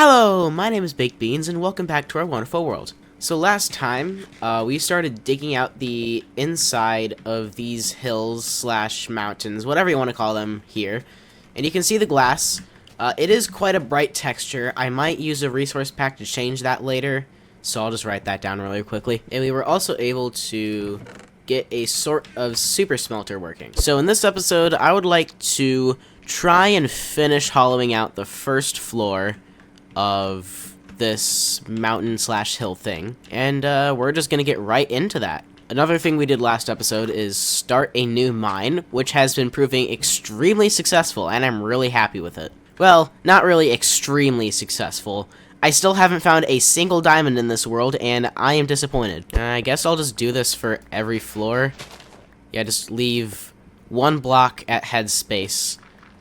Hello, my name is Baked Beans, and welcome back to our wonderful world. So last time, we started digging out the inside of these hills slash mountains, whatever you want to call them here. And you can see the glass. It is quite a bright texture. I might use a resource pack to change that later, so I'll just write that down really quickly. And we were also able to get a sort of super smelter working. So in this episode, I would like to try and finish hollowing out the first floor of this mountain slash hill thing, and we're just gonna get right into that. Another thing we did last episode is start a new mine, which has been proving extremely successful, and I'm really happy with it. Well, not really extremely successful. I still haven't found a single diamond in this world, and I am disappointed. I guess I'll just do this for every floor. Yeah, just leave one block at head space,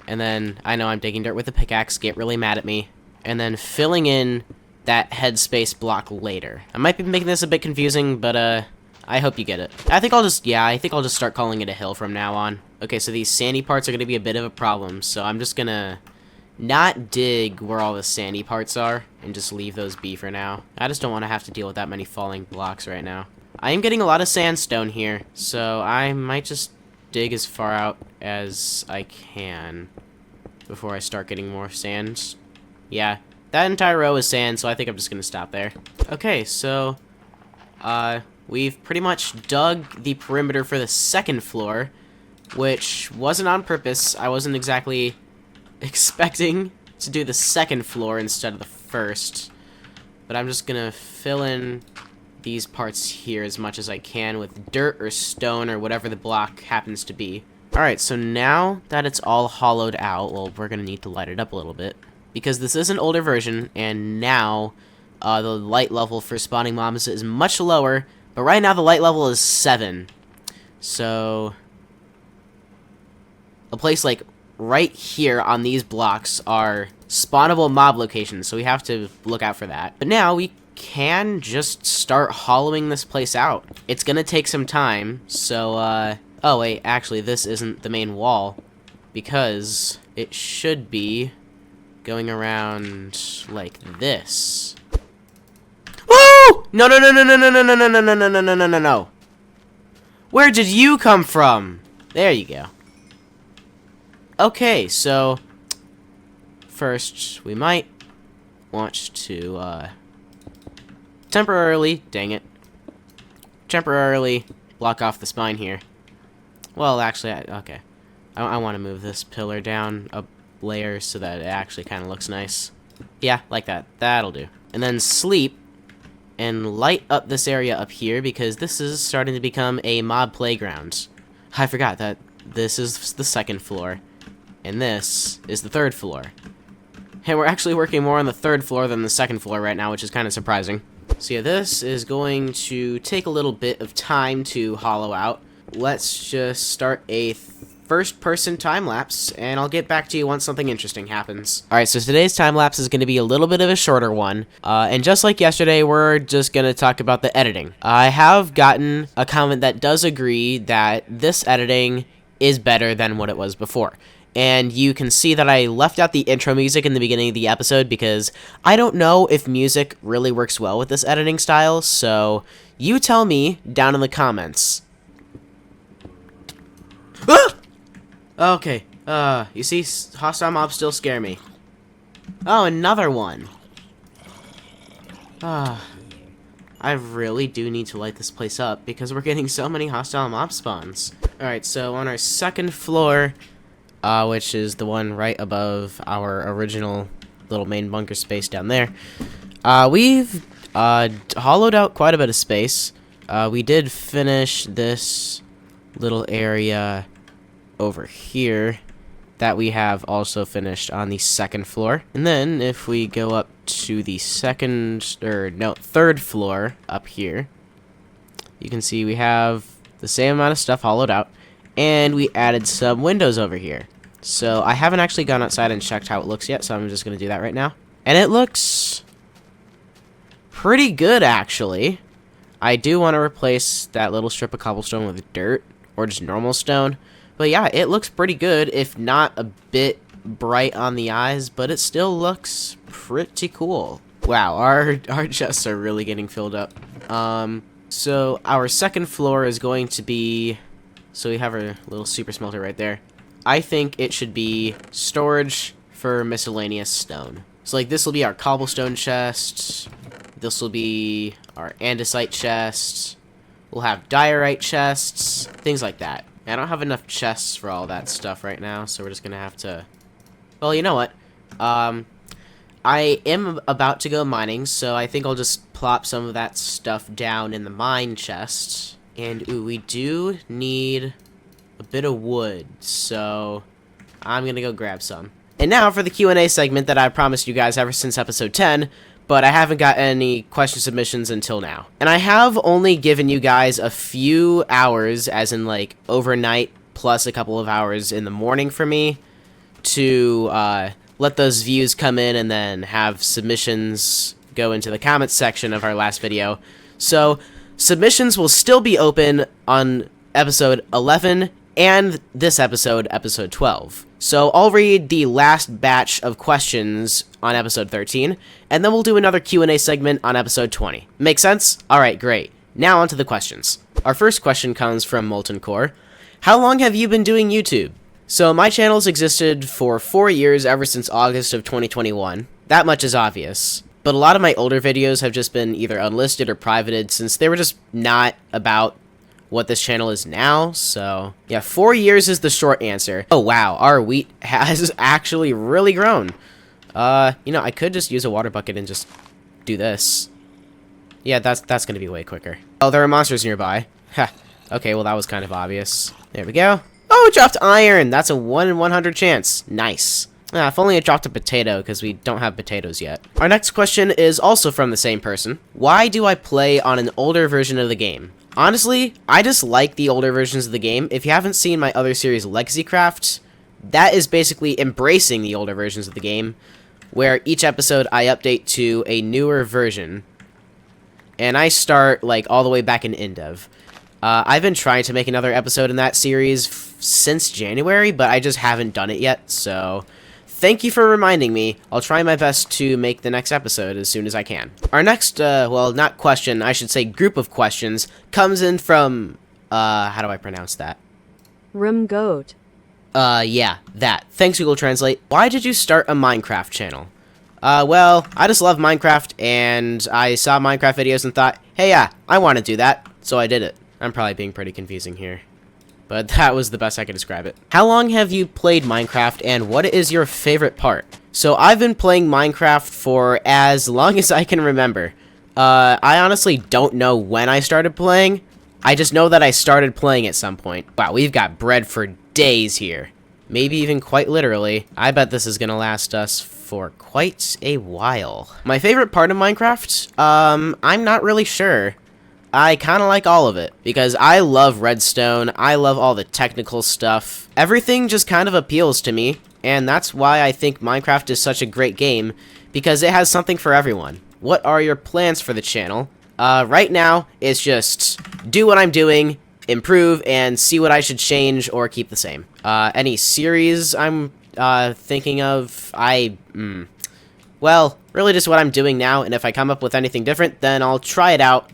and then I know I'm digging dirt with a pickaxe, get really mad at me, and then filling in that headspace block later. I might be making this a bit confusing, but I hope you get it. I think I'll just start calling it a hill from now on. Okay, so these sandy parts are gonna be a bit of a problem, so I'm just gonna not dig where all the sandy parts are and just leave those be for now. I just don't want to have to deal with that many falling blocks right now. I am getting a lot of sandstone here, so I might just dig as far out as I can before I start getting more sand. Yeah, that entire row is sand, so I think I'm just gonna stop there. Okay, so we've pretty much dug the perimeter for the second floor, which wasn't on purpose. I wasn't exactly expecting to do the second floor instead of the first, but I'm just gonna fill in these parts here as much as I can with dirt or stone or whatever the block happens to be. Alright, so now that it's all hollowed out, well, we're gonna need to light it up a little bit, because this is an older version, and now the light level for spawning mobs is much lower, but right now the light level is 7. So a place like right here on these blocks are spawnable mob locations, so we have to look out for that. But now we can just start hollowing this place out. It's gonna take some time, so oh wait, actually this isn't the main wall, because it should be going around like this. Woo! No, no, no, no, no, no, no, no, no, no, no, no, no, no, no, no. Where did you come from? There you go. Okay, so first we might want to temporarily block off the spine here. Well, actually, okay. I want to move this pillar down a layer so that it actually kind of looks nice. Yeah, like that. That'll do. And then sleep and light up this area up here, because this is starting to become a mob playground. I forgot that this is the second floor, and this is the third floor. And we're actually working more on the third floor than the second floor right now, which is kind of surprising. So yeah, this is going to take a little bit of time to hollow out. Let's just start a first-person time-lapse, and I'll get back to you once something interesting happens. Alright, so today's time-lapse is going to be a little bit of a shorter one, and just like yesterday, we're just going to talk about the editing. I have gotten a comment that does agree that this editing is better than what it was before. And you can see that I left out the intro music in the beginning of the episode because I don't know if music really works well with this editing style, so you tell me down in the comments. Ah! Okay, you see, hostile mobs still scare me. Oh, another one. I really do need to light this place up because we're getting so many hostile mob spawns. Alright, so on our second floor, which is the one right above our original little main bunker space down there, we've hollowed out quite a bit of space. We did finish this little area over here that we have also finished on the second floor. And then if we go up to the third floor up here, you can see we have the same amount of stuff hollowed out, and we added some windows over here. So I haven't actually gone outside and checked how it looks yet, so I'm just going to do that right now. And it looks pretty good, actually. I do want to replace that little strip of cobblestone with dirt, or just normal stone. But yeah, it looks pretty good, if not a bit bright on the eyes, but it still looks pretty cool. Wow, our chests are really getting filled up. So our second floor is going to be, so we have our little super smelter right there. I think it should be storage for miscellaneous stone. So like this will be our cobblestone chest. This will be our andesite chest. We'll have diorite chests, things like that. I don't have enough chests for all that stuff right now, so we're just gonna have to, well, you know what? I am about to go mining, so I think I'll just plop some of that stuff down in the mine chest. And, ooh, we do need a bit of wood, so I'm gonna go grab some. And now for the Q&A segment that I promised you guys ever since episode 10, but I haven't got any question submissions until now. And I have only given you guys a few hours, as in, like, overnight, plus a couple of hours in the morning for me, to, let those views come in and then have submissions go into the comments section of our last video. So, submissions will still be open on episode 11 and this episode, episode 12. So, I'll read the last batch of questions on episode 13, and then we'll do another Q&A segment on episode 20. Make sense? Alright, great. Now on to the questions. Our first question comes from Molten Core. How long have you been doing YouTube? So, my channel's existed for 4 years ever since August of 2021. That much is obvious. But a lot of my older videos have just been either unlisted or privated since they were just not about what this channel is now, so yeah, 4 years is the short answer. Oh wow, our wheat has actually really grown. You know, I could just use a water bucket and just do this. Yeah, that's gonna be way quicker. Oh, there are monsters nearby. Ha. Okay, well that was kind of obvious. There we go. Oh, it dropped iron! That's a 1 in 100 chance. Nice. If only it dropped a potato, because we don't have potatoes yet. Our next question is also from the same person. Why do I play on an older version of the game? Honestly, I just like the older versions of the game. If you haven't seen my other series, Legacycraft, that is basically embracing the older versions of the game, where each episode I update to a newer version. And I start, like, all the way back in Indev. I've been trying to make another episode in that series since January, but I just haven't done it yet, so thank you for reminding me. I'll try my best to make the next episode as soon as I can. Our next, well, not question, I should say group of questions, comes in from, how do I pronounce that? Rumgoat. Yeah, that. Thanks, Google Translate. Why did you start a Minecraft channel? Well, I just love Minecraft, and I saw Minecraft videos and thought, hey, yeah, I want to do that, so I did it. I'm probably being pretty confusing here, but that was the best I could describe it. How long have you played Minecraft, and what is your favorite part? So I've been playing Minecraft for as long as I can remember. I honestly don't know when I started playing. I just know that I started playing at some point. Wow, we've got bread for days here. Maybe even quite literally. I bet this is gonna last us for quite a while. My favorite part of Minecraft? I'm not really sure. I kind of like all of it, because I love redstone, I love all the technical stuff. Everything just kind of appeals to me, and that's why I think Minecraft is such a great game, because it has something for everyone. What are your plans for the channel? Right now, it's just do what I'm doing, improve, and see what I should change or keep the same. Any series I'm thinking of, well, really just what I'm doing now, and if I come up with anything different, then I'll try it out.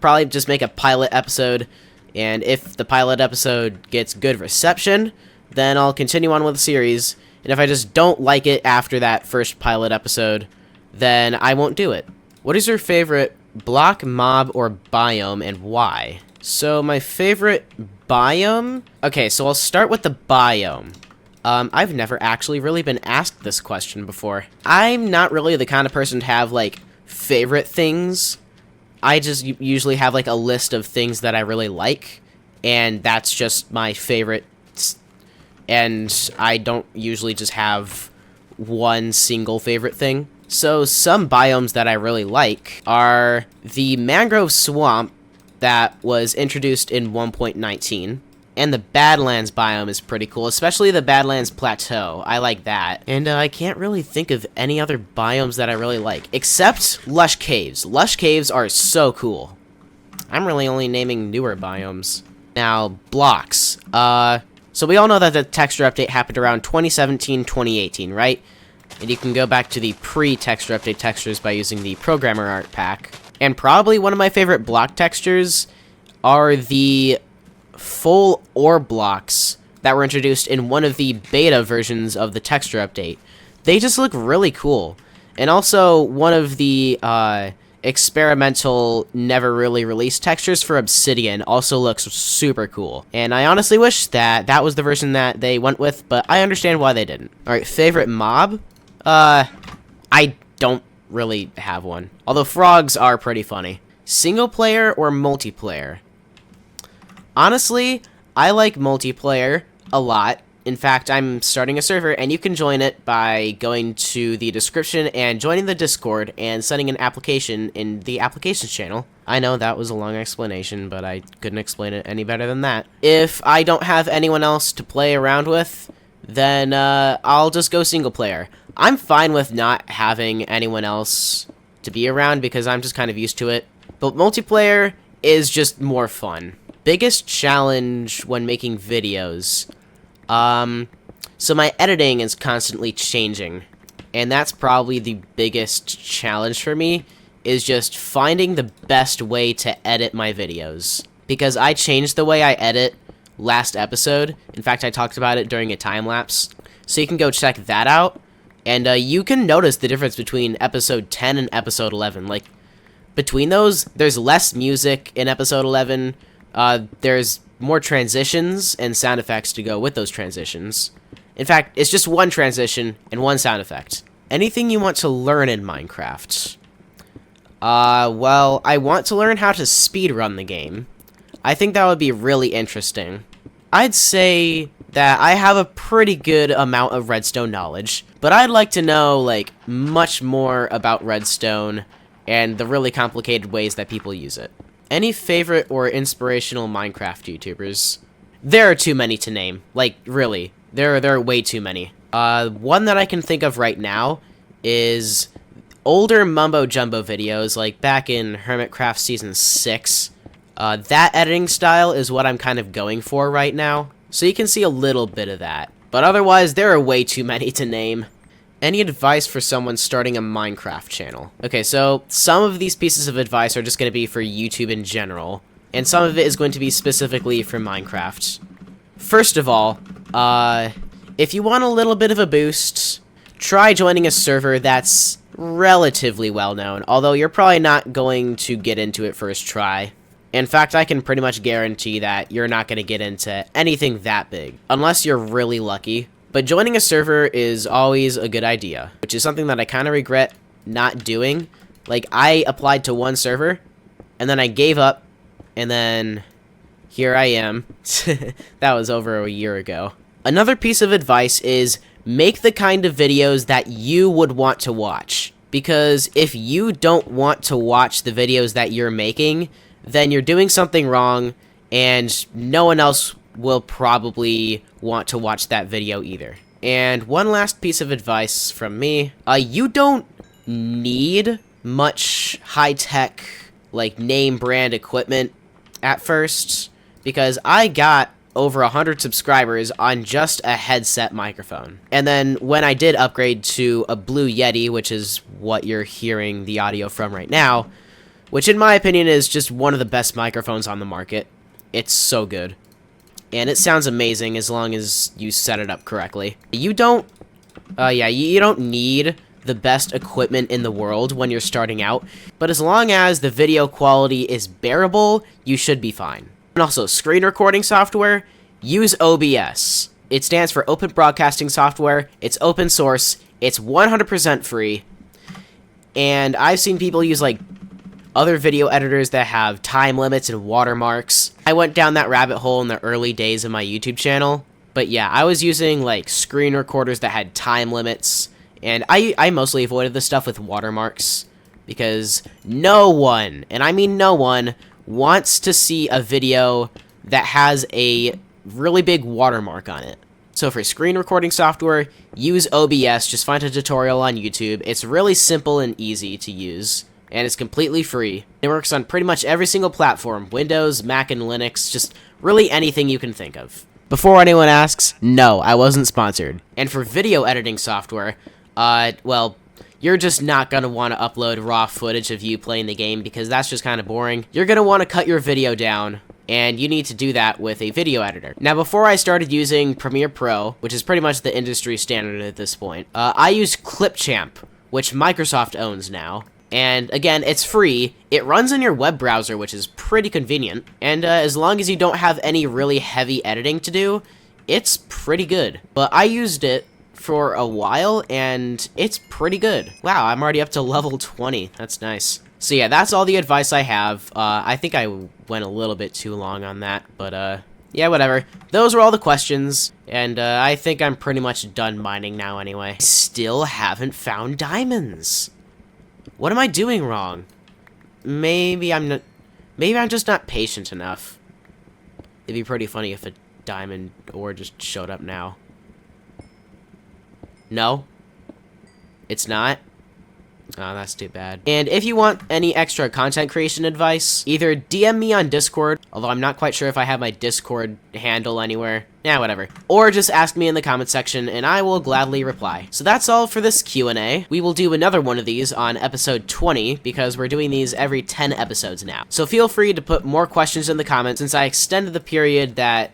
Probably just make a pilot episode, and if the pilot episode gets good reception, then I'll continue on with the series, and if I just don't like it after that first pilot episode, then I won't do it. What is your favorite block, mob, or biome, and why? So my favorite biome? Okay, so I'll start with the biome. I've never actually really been asked this question before. I'm not really the kind of person to have, like, favorite things. I just usually have, like, a list of things that I really like, and that's just my favorite, and I don't usually just have one single favorite thing. So some biomes that I really like are the mangrove swamp that was introduced in 1.19, and the Badlands biome is pretty cool, especially the Badlands Plateau. I like that. And I can't really think of any other biomes that I really like, except Lush Caves. Lush Caves are so cool. I'm really only naming newer biomes. Now, blocks. So we all know that the texture update happened around 2017, 2018, right? And you can go back to the pre-texture update textures by using the programmer art pack. And probably one of my favorite block textures are the full ore blocks that were introduced in one of the beta versions of the texture update. They just look really cool. And also, one of the experimental, never really released textures for Obsidian also looks super cool. And I honestly wish that that was the version that they went with, but I understand why they didn't. Alright, favorite mob? I don't really have one. Although frogs are pretty funny. Single player or multiplayer? Honestly, I like multiplayer a lot. In fact, I'm starting a server, and you can join it by going to the description and joining the Discord and sending an application in the applications channel. I know that was a long explanation, but I couldn't explain it any better than that. If I don't have anyone else to play around with, then I'll just go single player. I'm fine with not having anyone else to be around because I'm just kind of used to it. But multiplayer is just more fun. Biggest challenge when making videos. So my editing is constantly changing, and that's probably the biggest challenge for me, is just finding the best way to edit my videos. Because I changed the way I edit last episode. In fact, I talked about it during a time-lapse, so you can go check that out, and you can notice the difference between episode 10 and episode 11. Like, between those, there's less music in episode 11, there's more transitions and sound effects to go with those transitions. In fact, it's just one transition and one sound effect. Anything you want to learn in Minecraft? Well, I want to learn how to speedrun the game. I think that would be really interesting. I'd say that I have a pretty good amount of redstone knowledge, but I'd like to know, like, much more about redstone and the really complicated ways that people use it. Any favorite or inspirational Minecraft YouTubers? There are too many to name. Like, really. There are way too many. One that I can think of right now is older mumbo-jumbo videos, like back in Hermitcraft Season 6. That editing style is what I'm kind of going for right now. So you can see a little bit of that. But otherwise, there are way too many to name. Any advice for someone starting a Minecraft channel? Okay, so some of these pieces of advice are just going to be for YouTube in general, and some of it is going to be specifically for Minecraft. First of all, if you want a little bit of a boost, try joining a server that's relatively well known, although you're probably not going to get into it first try. In fact, I can pretty much guarantee that you're not going to get into anything that big, unless you're really lucky. But joining a server is always a good idea, which is something that I kind of regret not doing. Like, I applied to one server, and then I gave up, and then here I am. That was over a year ago. Another piece of advice is make the kind of videos that you would want to watch. Because if you don't want to watch the videos that you're making, then you're doing something wrong, and no one else will probably want to watch that video either. And one last piece of advice from me, you don't need much high-tech, like, name brand equipment at first, because I got over 100 subscribers on just a headset microphone. And then when I did upgrade to a Blue Yeti, which is what you're hearing the audio from right now, which in my opinion is just one of the best microphones on the market. It's so good. And it sounds amazing as long as you set it up correctly. You don't need the best equipment in the world when you're starting out, but as long as the video quality is bearable, you should be fine. And also, screen recording software, use OBS. It stands for Open Broadcasting Software, it's open source, it's 100% free, and I've seen people use, like, other video editors that have time limits and watermarks. I went down that rabbit hole in the early days of my YouTube channel. But yeah, I was using like screen recorders that had time limits. And I mostly avoided the stuff with watermarks. Because no one, and I mean no one, wants to see a video that has a really big watermark on it. So for screen recording software, use OBS. Just find a tutorial on YouTube. It's really simple and easy to use. And it's completely free. It works on pretty much every single platform, Windows, Mac, and Linux, just really anything you can think of. Before anyone asks, no, I wasn't sponsored. And for video editing software, well, you're just not going to want to upload raw footage of you playing the game because that's just kind of boring. You're going to want to cut your video down, and you need to do that with a video editor. Now, before I started using Premiere Pro, which is pretty much the industry standard at this point, I used Clipchamp, which Microsoft owns now. And again, it's free. It runs in your web browser, which is pretty convenient. And as long as you don't have any really heavy editing to do, it's pretty good. But I used it for a while, and it's pretty good. Wow, I'm already up to level 20. That's nice. So yeah, that's all the advice I have. I think I went a little bit too long on that, but yeah, whatever. Those were all the questions, and I think I'm pretty much done mining now anyway. Still haven't found diamonds. What am I doing wrong? Maybe I'm just not patient enough. It'd be pretty funny if a diamond ore just showed up now. No? It's not? Oh, that's too bad. And if you want any extra content creation advice, either DM me on Discord, although I'm not quite sure if I have my Discord handle anywhere. Yeah, whatever. Or just ask me in the comment section, and I will gladly reply. So that's all for this Q&A. We will do another one of these on episode 20, because we're doing these every 10 episodes now. So feel free to put more questions in the comments, since I extended the period that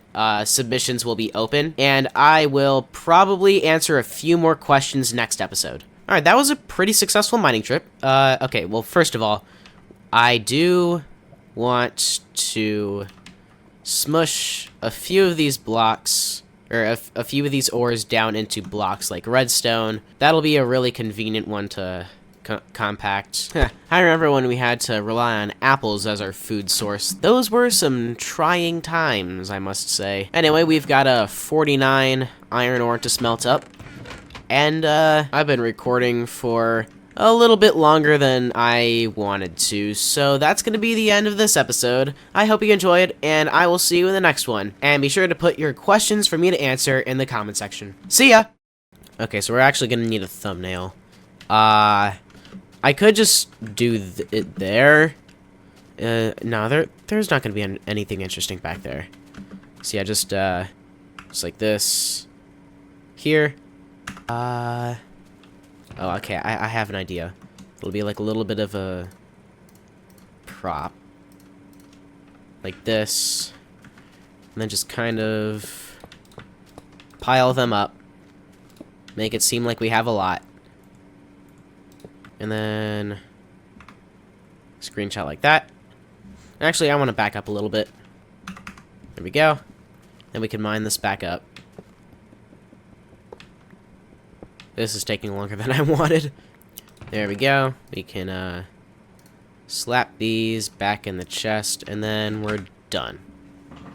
submissions will be open, and I will probably answer a few more questions next episode. Alright, that was a pretty successful mining trip. Okay, well, first of all, I do want to smush a few of these blocks, or a few of these ores down into blocks like redstone. That'll be a really convenient one to compact. I remember when we had to rely on apples as our food source. Those were some trying times, I must say. Anyway, we've got a 49 iron ore to smelt up. And, I've been recording for a little bit longer than I wanted to, so that's gonna be the end of this episode. I hope you enjoyed, and I will see you in the next one. And be sure to put your questions for me to answer in the comment section. See ya! Okay, so we're actually gonna need a thumbnail. I could just do it there. No, there's not gonna be anything interesting back there. So yeah, just like this. Here. Oh, okay, I have an idea. It'll be like a little bit of a prop. Like this. And then just kind of pile them up. Make it seem like we have a lot. And then screenshot like that. Actually, I want to back up a little bit. There we go. Then we can mine this back up. This is taking longer than I wanted. There we go. We can slap these back in the chest, and then we're done.